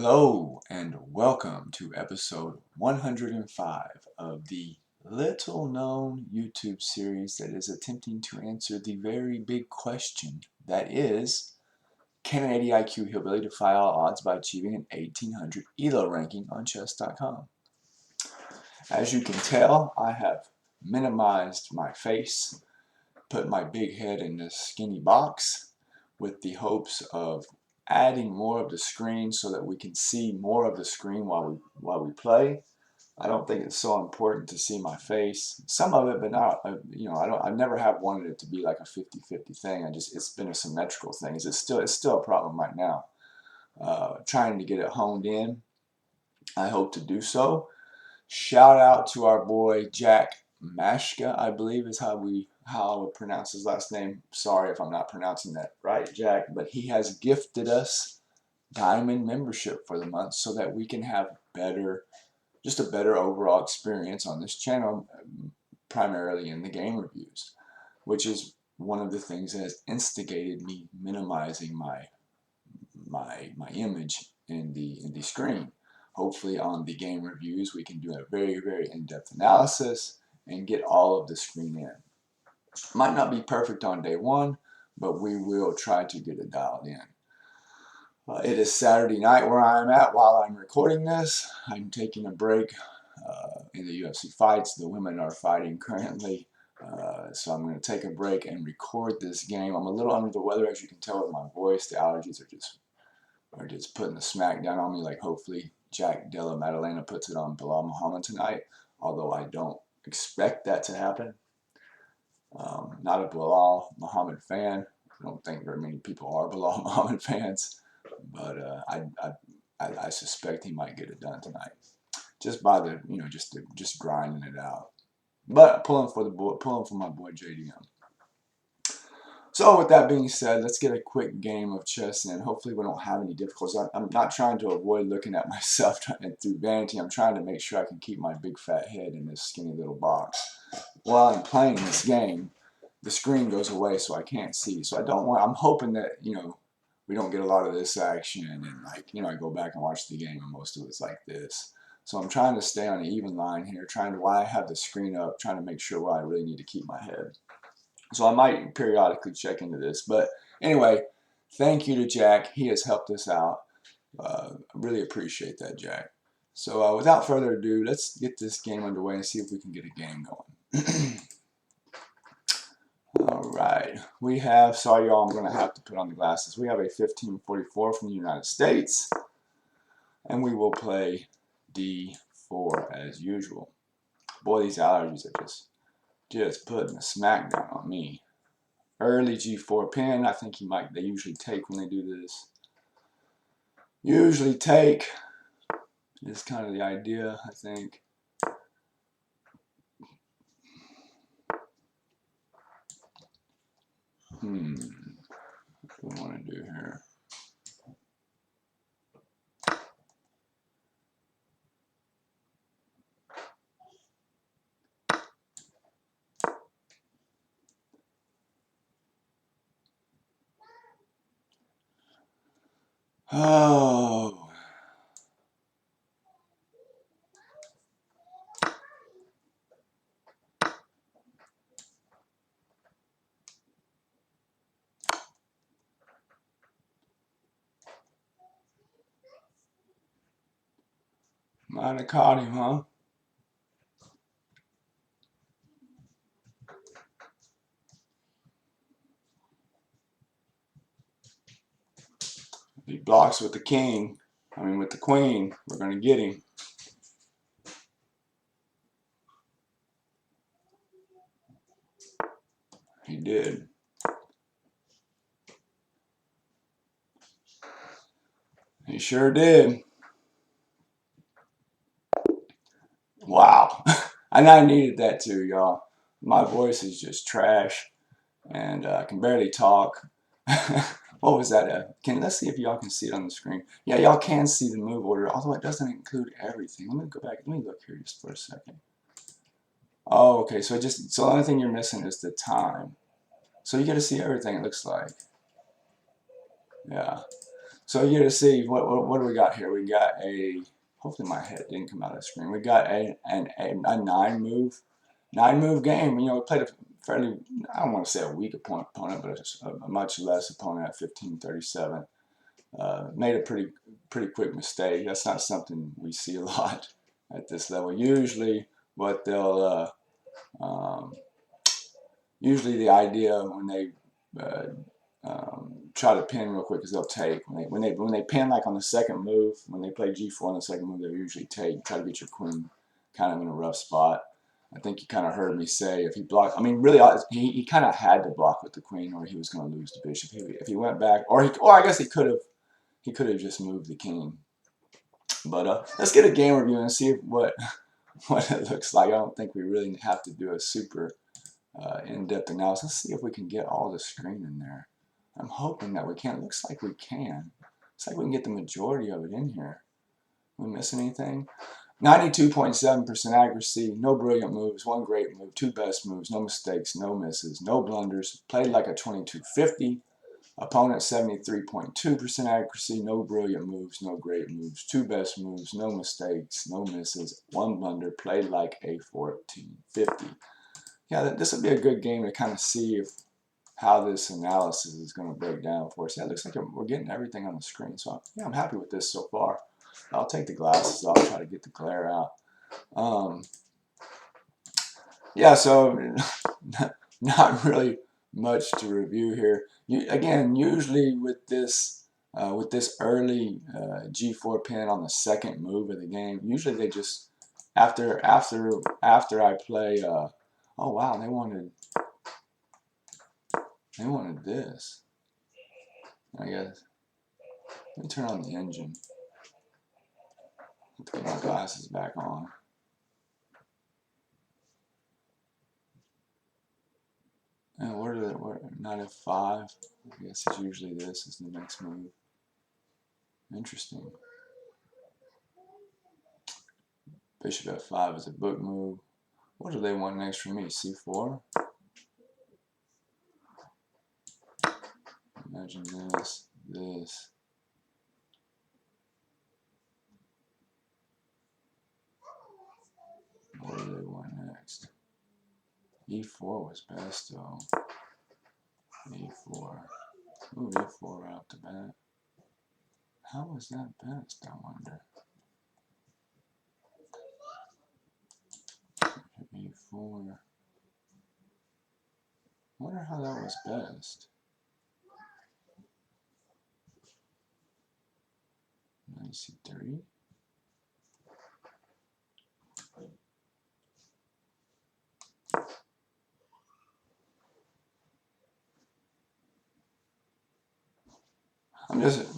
Hello and welcome to episode 105 of the little known YouTube series that is attempting to answer the very big question that is, can an 80 IQ hillbilly defy all odds by achieving an 1800 ELO ranking on chess.com? As you can tell, I have minimized my face, put my big head in this skinny box with the hopes of adding more of the screen so that we can see more of the screen while we play. I don't think it's so important to see my face. Some of it, but not. I never have wanted it to be like a 50-50 thing. It's been a symmetrical thing. It's still a problem right now. Trying to get it honed in. I hope to do so. Shout out to our boy Jack Mashka, I believe is how I would pronounce his last name. Sorry if I'm not pronouncing that right, Jack, but he has gifted us Diamond membership for the month so that we can have just a better overall experience on this channel, primarily in the game reviews, which is one of the things that has instigated me minimizing my image in the screen. Hopefully on the game reviews we can do a very in-depth analysis and get all of the screen in. Might not be perfect on day one, but we will try to get it dialed in. It is Saturday night where I'm at while I'm recording this. I'm taking a break in the UFC fights. The women are fighting currently, so I'm going to take a break and record this game. I'm a little under the weather, as you can tell with my voice. The allergies are just putting the smack down on me. Like hopefully Jack Della Maddalena puts it on Bilal Muhammad tonight, although I don't expect that to happen. Not a Bilal Muhammad fan. I don't think very many people are Bilal Muhammad fans, but I suspect he might get it done tonight, just by the just grinding it out. But pulling for my boy JDM. So with that being said, let's get a quick game of chess in. Hopefully we don't have any difficulties. I'm not trying to avoid looking at myself through vanity. I'm trying to make sure I can keep my big fat head in this skinny little box. While I'm playing this game, the screen goes away so I can't see. So I'm hoping that, we don't get a lot of this action and I go back and watch the game and most of it's like this. So I'm trying to stay on an even line here, while I have the screen up, trying to make sure where I really need to keep my head. So I might periodically check into this. But anyway, thank you to Jack. He has helped us out. I really appreciate that, Jack. So without further ado, let's get this game underway and see if we can get a game going. Alright, we have, sorry y'all, I'm going to have to put on the glasses. We have a 1544 from the United States. And we will play D4 as usual. Boy, these allergies are just putting a smackdown on me. Early G4 pin. I think they usually take when they do this. Usually take is kind of the idea, I think. What do we want to do here? Oh. Might have caught him, huh? If he blocks with the king, with the queen, we're going to get him. He did. He sure did. Wow. And I needed that too, y'all. My voice is just trash. And I can barely talk. What was that? Let's see if y'all can see it on the screen. Yeah, y'all can see the move order, although it doesn't include everything. Let me go back. Let me look here just for a second. Oh, okay. So the only thing you're missing is the time. So you get to see everything. It looks like. Yeah. So you're to see what do we got here? We got a, hopefully my head didn't come out of the screen. We got a nine move game. You know, we played a fairly, I don't want to say a weak opponent, but a much less opponent at 15-37. Made a pretty quick mistake. That's not something we see a lot at this level. Usually, what they'll usually the idea when they try to pin real quick is they'll take when they pin like on the second move, when they play G4 on the second move, they'll usually take, try to get your queen kind of in a rough spot. I think you kind of heard me say if he blocked, I mean really he kind of had to block with the queen or he was going to lose the bishop. If he went back, or I guess he could have just moved the king. But let's get a game review and see what it looks like. I don't think we really have to do a super in-depth analysis. Let's see if we can get all the screen in there. I'm hoping that we can. Looks like we can. Looks like we can get the majority of it in here. We miss anything? 92.7% accuracy, no brilliant moves, one great move, two best moves, no mistakes, no misses, no blunders. Played like a 2250. Opponent 73.2% accuracy, no brilliant moves, no great moves, two best moves, no mistakes, no misses, one blunder. Played like a 1450. Yeah, this would be a good game to kind of see how this analysis is going to break down for us. Yeah, it looks like we're getting everything on the screen. So yeah, I'm happy with this so far. I'll take the glasses off, try to get the glare out. Yeah, so not really much to review here. Again, usually with this early G4 pin on the second move of the game, usually they just after I play. Oh wow, they wanted this. I guess. Let me turn on the engine. Let's get my glasses back on. And what not F5? I guess it's usually this is the next move. Interesting. Bishop F5 is a book move. What do they want next from me? C4? Imagine this. What do they want next? E4 was best though. E4. Move E4 right off the bat. How was that best, I wonder? E4. I wonder how that was best. C3.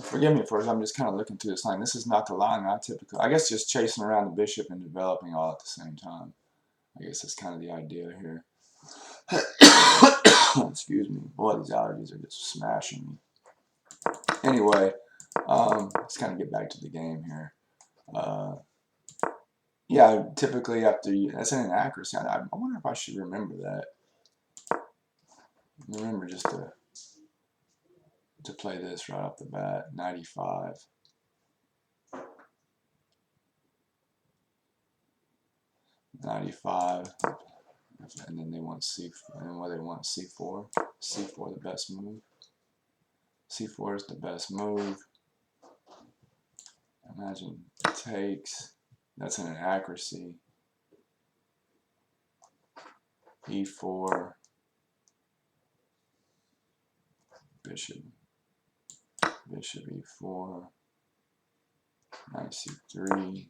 Forgive me for it, I'm just kind of looking through this line. This is not the line I typically, I guess just chasing around the bishop and developing all at the same time. I guess that's kind of the idea here. Excuse me. Boy, these allergies are just smashing me. Anyway, let's kind of get back to the game here. Yeah, typically after that's an inaccuracy. I wonder if I should remember that. Remember just to play this right off the bat. 95. 95. And then they want C, and then what they want C4. C4 the best move. C4 is the best move. Imagine takes. That's an inaccuracy. E4. Bishop E4. Knight C3.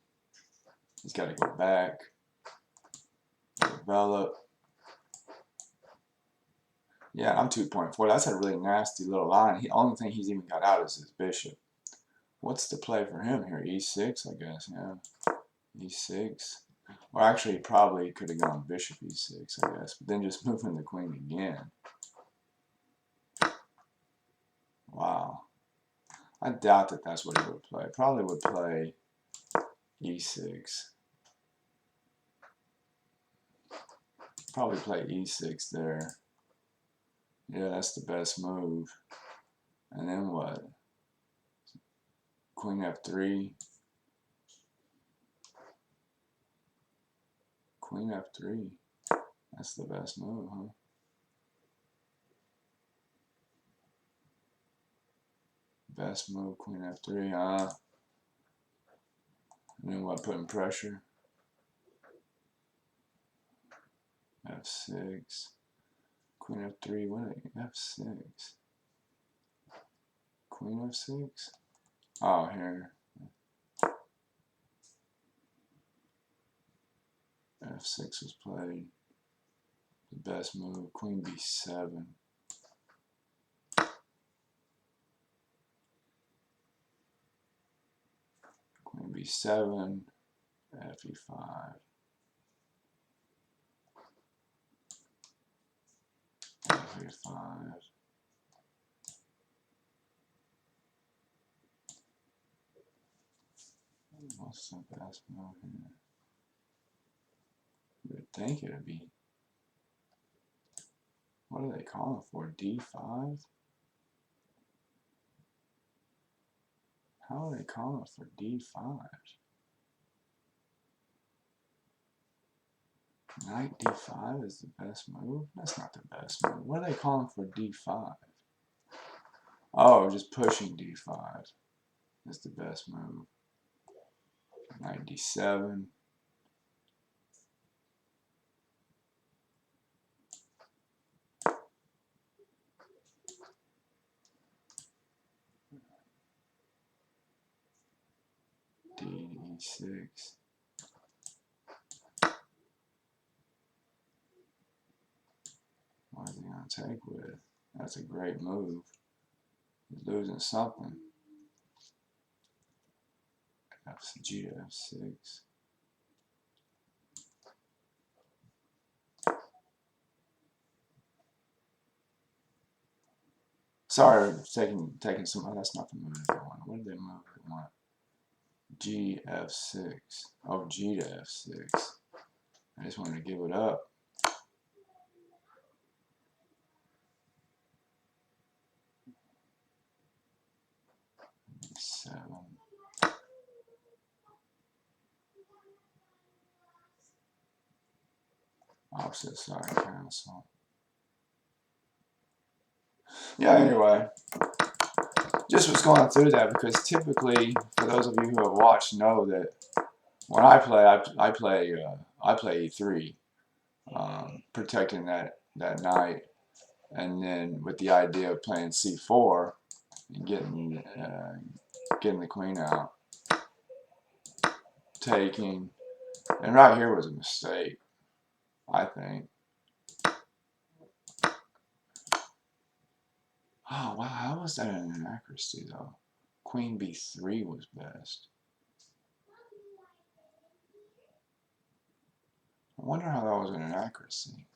He's got to go back. Develop. Yeah, I'm 2.4. That's a really nasty little line. The only thing he's even got out is his bishop. What's the play for him here? E6, I guess, yeah. E6. Or actually, he probably could have gone bishop E6, I guess. But then just moving the queen again. Wow. I doubt that that's what he would play. Probably would play E6. Probably play E6 there. Yeah, that's the best move. And then what? Queen F3. Queen F3. That's the best move, huh? Best move, Queen F3, and then what, putting pressure? F6. Queen F3, what F6? Queen F6? Oh, here. F6 was played. The best move, Queen B7. Queen B7, FE5. FE5. What's the best move here? You would think it would be. What are they calling for? D5? How are they calling for D5? Knight D5 is the best move? That's not the best move. What are they calling for D5? Oh, just pushing D5 is the best move. Knight D7. D6. What is he going to take with? That's a great move. He's losing something. G to F6. Sorry, taking some. That's not the move they want. What did they move they want? G F6. Oh, G to F6. I just wanted to give it up. E7. Opposite side cancel. Yeah, anyway. Just was going through that because typically, for those of you who have watched, know that when I play, I play E3, protecting that knight, and then with the idea of playing C4 and getting the queen out, taking, and right here was a mistake, I think. Oh wow, how was that an inaccuracy though? Queen B3 was best. I wonder how that was an inaccuracy.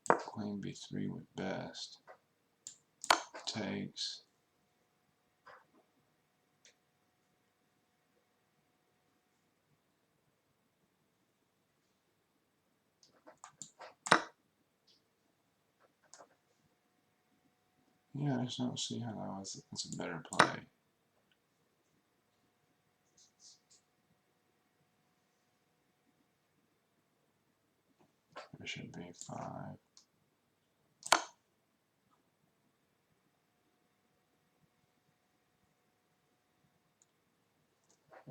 Queen B3 was best. Takes. Yeah, I just don't see how that was. That's a better play. Bishop B5.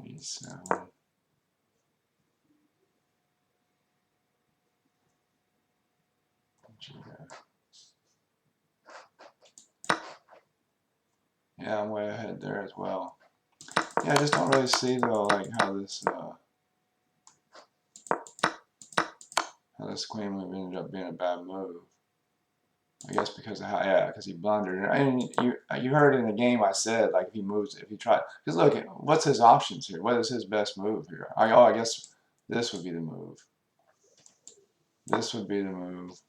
E7. Yeah, I'm way ahead there as well. Yeah, I just don't really see though, like how this queen move ended up being a bad move. I guess because of how, yeah, because he blundered. I mean, you heard in the game I said, like, if he moves, if he tried, because look, what's his options here? What is his best move here? I guess this would be the move. This would be the move.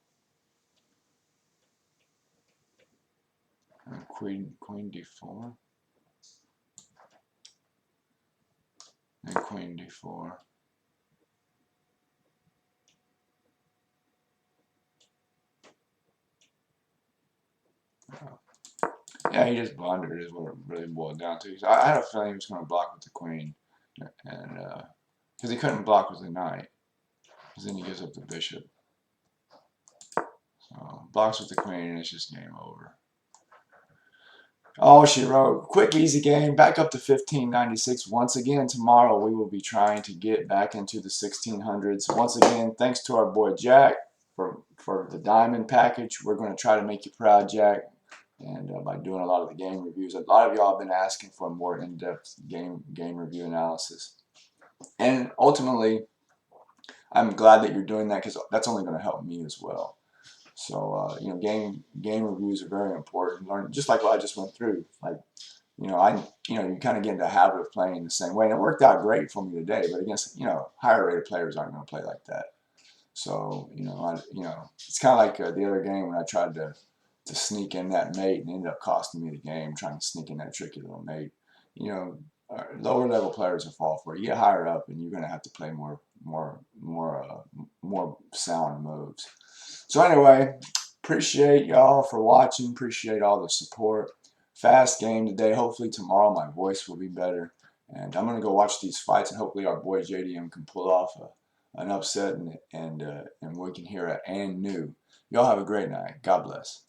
And queen D4. And queen D4. Yeah, he just blundered is what it really boiled down to. So I had a feeling he was going to block with the queen, and because he couldn't block with the knight, because then he gives up the bishop. So blocks with the queen, and it's just game over. Oh, she wrote, quick, easy game, back up to 1596. Once again, tomorrow we will be trying to get back into the 1600s. Once again, thanks to our boy Jack for the diamond package. We're going to try to make you proud, Jack. And by doing a lot of the game reviews, a lot of y'all have been asking for a more in-depth game review analysis. And ultimately, I'm glad that you're doing that because that's only going to help me as well. So you know, game reviews are very important. Learn just like what I just went through. Like you kind of get into the habit of playing the same way, and it worked out great for me today. But against higher rated players aren't going to play like that. So it's kind of like the other game when I tried to sneak in that mate and ended up costing me the game trying to sneak in that tricky little mate. You know, lower level players will fall for it. You get higher up, and you're going to have to play more sound moves. So anyway, appreciate y'all for watching. Appreciate all the support. Fast game today. Hopefully tomorrow my voice will be better. And I'm going to go watch these fights, and hopefully our boy JDM can pull off an upset, and we can hear it and new. Y'all have a great night. God bless.